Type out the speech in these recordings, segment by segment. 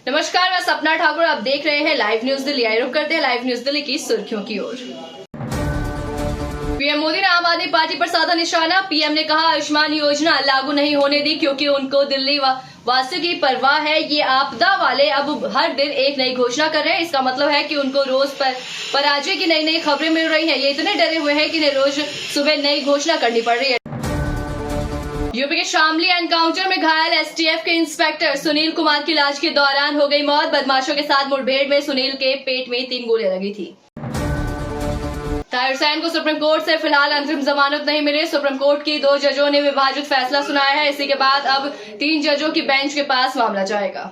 नमस्कार, मैं सपना ठाकुर। आप देख रहे हैं लाइव न्यूज दिल्ली। आइए रुक करते हैं लाइव न्यूज दिल्ली की सुर्खियों की ओर। पीएम मोदी ने आम आदमी पार्टी पर साधा निशाना। पीएम ने कहा आयुष्मान योजना लागू नहीं होने दी क्योंकि उनको दिल्ली वासियों की परवाह है। ये आपदा वाले अब हर दिन एक नई घोषणा कर रहे हैं। इसका मतलब है कि उनको रोज पराजय की नई नई खबरें मिल रही हैं। ये इतने डरे हुए हैं कि इन्हें रोज सुबह नई घोषणा करनी पड़ रही है। यूपी के शामली एनकाउंटर में घायल एसटीएफ के इंस्पेक्टर सुनील कुमार की इलाज के दौरान हो गई मौत। बदमाशों के साथ मुठभेड़ में सुनील के पेट में 3 गोलियां लगी थी। ताहिर हुसैन को सुप्रीम कोर्ट से फिलहाल अंतरिम जमानत नहीं मिली। सुप्रीम कोर्ट की 2 जजों ने विभाजित फैसला सुनाया है। इसी के बाद अब 3 जजों की बेंच के पास मामला जाएगा।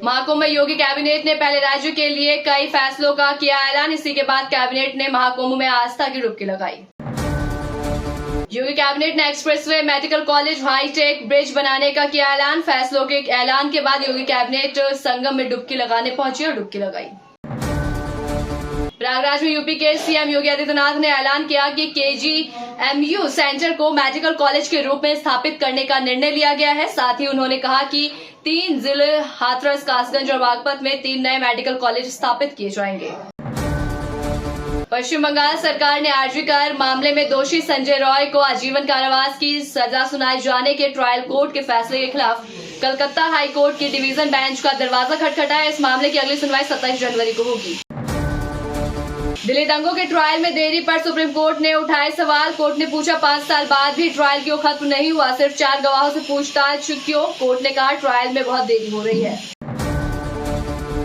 महाकुंभ में योगी कैबिनेट ने पहले राज्य के लिए कई फैसलों का किया ऐलान। इसी के बाद कैबिनेट ने महाकुंभ में आस्था की डुबकी लगाई। योगी कैबिनेट ने expressway, medical college, hitech bridge बनाने का किया ऐलान। फैसलों के ऐलान के बाद योगी कैबिनेट संगम में डुबकी लगाने पहुंची और डुबकी लगाई। प्रयागराज में यूपी के सीएम योगी आदित्यनाथ ने ऐलान किया कि केजीएमयू सेंटर को मेडिकल कॉलेज के रूप में स्थापित करने का निर्णय लिया गया है। साथ ही उन्होंने कहा कि 3 जिले हाथरस, कासगंज और बागपत में 3 नए मेडिकल कॉलेज स्थापित किए जाएंगे। पश्चिम बंगाल सरकार ने आरजीकर मामले में दोषी संजय रॉय को आजीवन कारावास की सजा सुनाए जाने के ट्रायल कोर्ट के फैसले के खिलाफ कलकत्ता हाई कोर्ट की डिवीजन बेंच का दरवाजा खटखटाया। इस मामले की अगली सुनवाई 27 जनवरी को होगी। दिल्ली दंगों के ट्रायल में देरी पर सुप्रीम कोर्ट ने उठाए सवाल। कोर्ट ने पूछा 5 साल बाद भी ट्रायल क्यों खत्म नहीं हुआ, सिर्फ 4 गवाहों से पूछताछ क्यों। कोर्ट ने कहा ट्रायल में बहुत देरी हो रही है।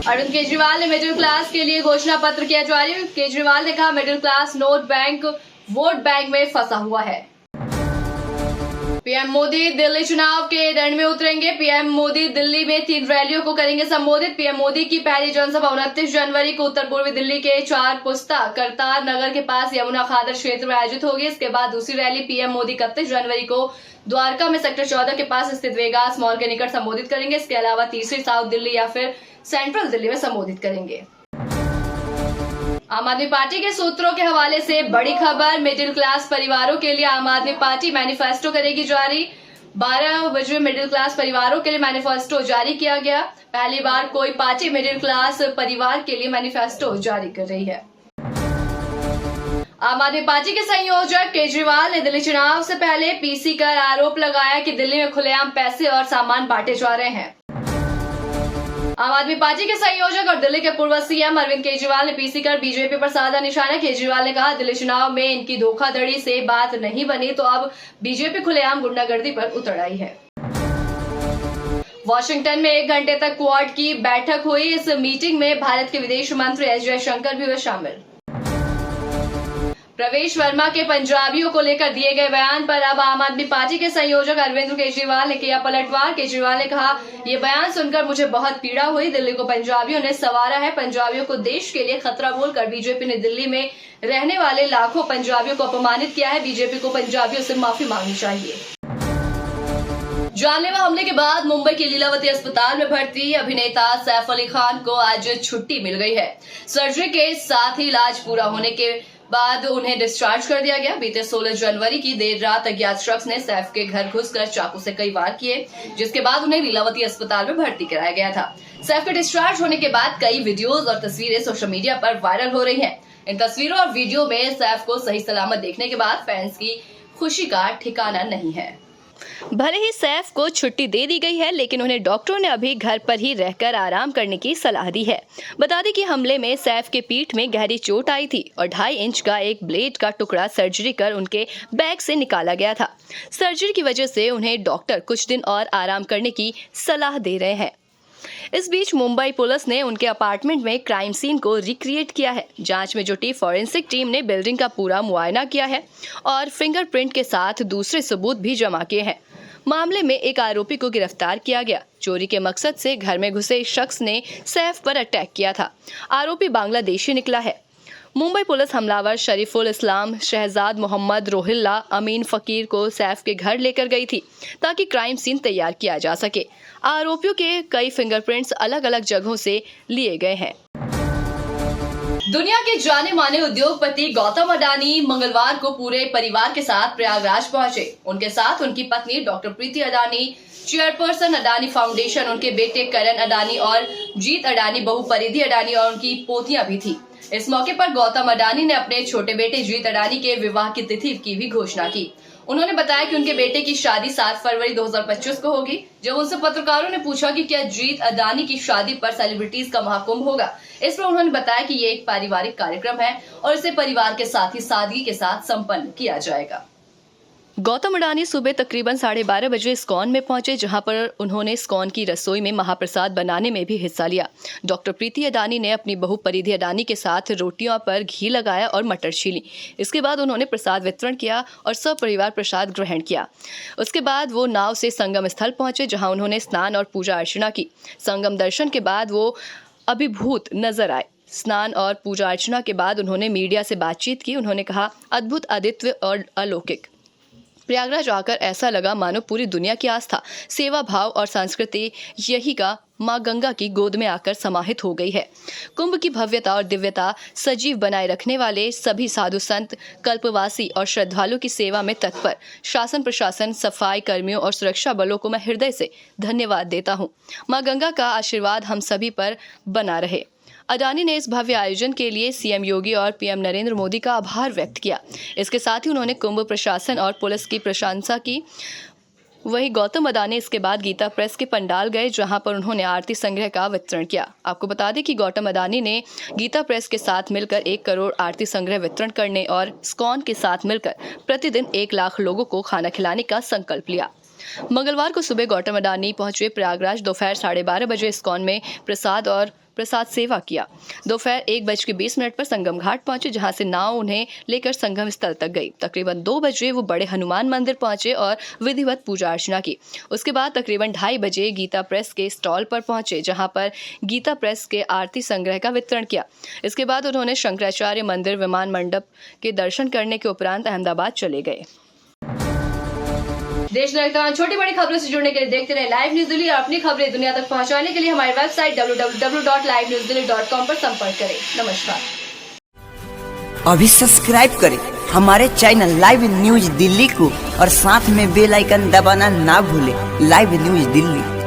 अरविंद केजरीवाल ने मिडिल क्लास के लिए घोषणा पत्र किया जारी। केजरीवाल ने कहा middle class note bank vote bank में फंसा हुआ है। पीएम मोदी दिल्ली चुनाव के रण में उतरेंगे। पीएम मोदी दिल्ली में 3 रैलियों को करेंगे संबोधित। पीएम मोदी की पहली जनसभा 29 जनवरी को उत्तर पूर्वी दिल्ली के 4 पुस्ता करतार नगर के पास यमुना खादर क्षेत्र में आयोजित होगी। इसके बाद दूसरी रैली पीएम मोदी 31 जनवरी को द्वारका में सेक्टर 14 के पास स्थित वेगास मॉल के निकट संबोधित करेंगे। इसके अलावा तीसरी साउथ दिल्ली या फिर सेंट्रल दिल्ली में संबोधित करेंगे। आम आदमी पार्टी के सूत्रों के हवाले से बड़ी खबर। मिडिल क्लास परिवारों के लिए आम आदमी पार्टी मैनिफेस्टो करेगी जारी। 12 बजे मिडिल क्लास परिवारों के लिए मैनिफेस्टो जारी किया गया। पहली बार कोई पार्टी मिडिल क्लास परिवार के लिए मैनिफेस्टो जारी कर रही है। आम आदमी पार्टी के संयोजक केजरीवाल ने दिल्ली चुनाव से पहले पीसी कर आरोप लगाया कि दिल्ली में खुलेआम पैसे और सामान बांटे जा रहे हैं। आम आदमी पार्टी के संयोजक और दिल्ली के पूर्व सीएम अरविंद केजरीवाल ने पीसी कर बीजेपी पर साधा निशाना। केजरीवाल ने कहा दिल्ली चुनाव में इनकी धोखाधड़ी से बात नहीं बनी तो अब बीजेपी खुलेआम गुंडागर्दी पर उतर आई है। वॉशिंगटन में 1 घंटे तक क्वाड की बैठक हुई। इस मीटिंग में भारत के विदेश मंत्री एस जयशंकर भी हुए शामिल। प्रवेश वर्मा के पंजाबियों को लेकर दिए गए बयान पर अब आम आदमी पार्टी के संयोजक अरविंद केजरीवाल ने किया पलटवार। केजरीवाल ने कहा ये बयान सुनकर मुझे बहुत पीड़ा हुई। दिल्ली को पंजाबियों ने संवारा है। पंजाबियों को देश के लिए खतरा बोलकर बीजेपी ने दिल्ली में रहने वाले लाखों पंजाबियों को अपमानित किया है। बीजेपी को पंजाबियों से माफी मांगनी चाहिए। जानलेवा हमले के बाद मुंबई के लीलावती अस्पताल में भर्ती अभिनेता सैफ अली खान को आज छुट्टी मिल गई है। सर्जरी के साथ ही इलाज पूरा होने के बाद उन्हें डिस्चार्ज कर दिया गया। बीते 16 जनवरी की देर रात अज्ञात शख्स ने सैफ के घर घुसकर चाकू से कई वार किए, जिसके बाद उन्हें लीलावती अस्पताल में भर्ती कराया गया था। सैफ के डिस्चार्ज होने के बाद कई वीडियोस और तस्वीरें सोशल मीडिया पर वायरल हो रही हैं। इन तस्वीरों और वीडियो में सैफ को सही सलामत देखने के बाद फैंस की खुशी का ठिकाना नहीं है। भले ही सैफ को छुट्टी दे दी गई है, लेकिन उन्हें डॉक्टरों ने अभी घर पर ही रहकर आराम करने की सलाह दी है। बता दें कि हमले में सैफ के पीठ में गहरी चोट आई थी और 2.5 इंच का एक ब्लेड का टुकड़ा सर्जरी कर उनके बैग से निकाला गया था। सर्जरी की वजह से उन्हें डॉक्टर कुछ दिन और आराम करने की सलाह दे रहे हैं। इस बीच मुंबई पुलिस ने उनके अपार्टमेंट में क्राइम सीन को रिक्रिएट किया है। जांच में जुटी फॉरेंसिक टीम ने बिल्डिंग का पूरा मुआयना किया है और फिंगरप्रिंट के साथ दूसरे सबूत भी जमा किए हैं। मामले में एक आरोपी को गिरफ्तार किया गया। चोरी के मकसद से घर में घुसे शख्स ने सैफ पर अटैक किया था। आरोपी बांग्लादेशी निकला है। मुंबई पुलिस हमलावर शरीफुल इस्लाम, शहजाद मोहम्मद, रोहिल्ला, अमीन फकीर को सैफ के घर लेकर गई थी ताकि क्राइम सीन तैयार किया जा सके। आरोपियों के कई फिंगरप्रिंट्स अलग अलग जगहों से लिए गए हैं। दुनिया के जाने माने उद्योगपति गौतम अडानी मंगलवार को पूरे परिवार के साथ प्रयागराज पहुंचे। उनके साथ उनकी पत्नी डॉक्टर प्रीति अडानी, चेयरपर्सन अडानी फाउंडेशन, उनके बेटे करण अडानी और जीत अडानी, बहू परिधि अडानी और उनकी पोतियां भी थी। इस मौके पर गौतम अडानी ने अपने छोटे बेटे जीत अडानी के विवाह की तिथि की भी घोषणा की। उन्होंने बताया कि उनके बेटे की शादी 7 फरवरी 2025 को होगी। जब उनसे पत्रकारों ने पूछा कि क्या जीत अडानी की शादी पर सेलिब्रिटीज का महाकुंभ होगा, इस पर उन्होंने बताया कि ये एक पारिवारिक कार्यक्रम है और इसे परिवार के साथ ही सादगी के साथ संपन्न किया जाएगा। गौतम अडानी सुबह तकरीबन 12:30 बजे इस्कॉन में पहुंचे, जहां पर उन्होंने इस्कॉन की रसोई में महाप्रसाद बनाने में भी हिस्सा लिया। डॉक्टर प्रीति अडानी ने अपनी बहू परिधि अडानी के साथ रोटियों पर घी लगाया और मटर छीली। इसके बाद उन्होंने प्रसाद वितरण किया और सब परिवार प्रसाद ग्रहण किया। उसके बाद वो नाव से संगम स्थल पहुंचे, जहां उन्होंने स्नान और पूजा अर्चना की। संगम दर्शन के बाद वो अभिभूत नजर आए। स्नान और पूजा अर्चना के बाद उन्होंने मीडिया से बातचीत की। उन्होंने कहा, अद्भुत, अद्वितीय और अलौकिक। प्रयागराज आकर ऐसा लगा मानो पूरी दुनिया की आस्था, सेवा भाव और संस्कृति यही का मां गंगा की गोद में आकर समाहित हो गई है। कुंभ की भव्यता और दिव्यता सजीव बनाए रखने वाले सभी साधु संत, कल्पवासी और श्रद्धालुओं की सेवा में तत्पर शासन प्रशासन, सफाई कर्मियों और सुरक्षा बलों को मैं हृदय से धन्यवाद देता हूँ। मां गंगा का आशीर्वाद हम सभी पर बना रहे। अडानी ने इस भव्य आयोजन के लिए सीएम योगी और पीएम नरेंद्र मोदी का आभार व्यक्त किया। इसके साथ ही उन्होंने कुंभ प्रशासन और पुलिस की प्रशंसा की। वहीं गौतम अडानी इसके बाद गीता प्रेस के पंडाल गए, जहां पर उन्होंने आरती संग्रह का वितरण किया। आपको बता दें कि गौतम अडानी ने गीता प्रेस के साथ मिलकर 1 करोड़ आरती संग्रह वितरण करने और इस्कॉन के साथ मिलकर प्रतिदिन 1 लाख लोगों को खाना खिलाने का संकल्प लिया। मंगलवार को सुबह गौतम अडानी पहुंचे प्रयागराज। दोपहर 12:30 बजे इस्कॉन में प्रसाद सेवा किया। दोपहर 1:20 पर संगम घाट पहुंचे, जहां से नाव उन्हें लेकर संगम स्थल तक गई। तकरीबन 2 बजे वो बड़े हनुमान मंदिर पहुंचे और विधिवत पूजा अर्चना की। उसके बाद तकरीबन 2:30 बजे गीता प्रेस के स्टॉल पर पहुंचे, जहां पर गीता प्रेस के आरती संग्रह का वितरण किया। इसके बाद उन्होंने शंकराचार्य मंदिर, विमान मंडप के दर्शन करने के उपरांत अहमदाबाद चले गए। देश दुनिया की तमाम छोटी बड़ी खबरों से जुड़ने के लिए देखते रहे लाइव न्यूज दिल्ली और अपनी खबरें दुनिया तक पहुंचाने के लिए हमारी वेबसाइट www.livenewsdelhi.com पर संपर्क करें। नमस्कार। अभी सब्सक्राइब करें हमारे चैनल लाइव न्यूज दिल्ली को और साथ में बेल आइकन दबाना ना भूलें। Live news Delhi.